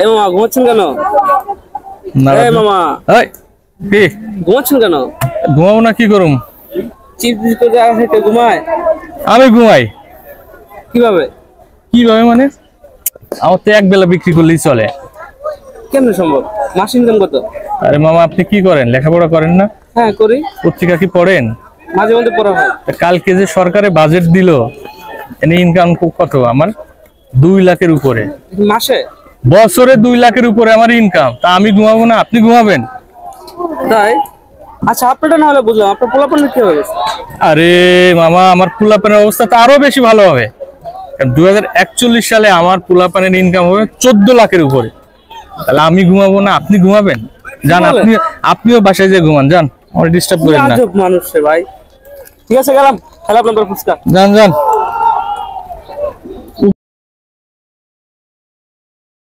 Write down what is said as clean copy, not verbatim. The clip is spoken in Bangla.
এই মামা ঘুমাচ্ছেন কেন? এই মামা এই কি ঘুমাচ্ছেন কেন? ঘুমাবো না কি করুম? চিপস করে আসে ঘুমায়। আমি ঘুমাই কিভাবে? কিভাবে মানে? আমার তো এক বেলা বিক্রি করলেই চলে। কেমনে সম্ভব? মাস ইনকাম কত? আরে মামা আপনি কি করেন? লেখাপড়া করেন না? হ্যাঁ করি, পত্রিকা কি পড়েন? মাঝে মধ্যে পড়া হয়। তা কালকে যে সরকারে বাজেট দিল, এনে ইনকাম কত আমার? 2 লাখের উপরে। মাসে? বছরে 2 লাখের উপরে আমার ইনকাম। তা আমি ঘুমাবো না আপনি ঘুমাবেন? তাই? আচ্ছা আপনারটা না হলে বুঝলাম, আপনার পোলাপানের কি হয়ে গেছে? আরে মামা আমার পোলাপানের অবস্থা তো আরো বেশি ভালো হবে। 2041 সালে আমার পোলাপানের ইনকাম হবে 14 লাখের উপরে। তাহলে আমি ঘুমাবো না আপনি ঘুমাবেন? যান আপনিও বাসায় যেয়ে ঘুমান, যান, আমার ডিস্টার্ব করেন না। আজব মানুষ রে ভাই। ঠিক আছে গেলাম, খেলা আপনার ফুচকা। যান যান।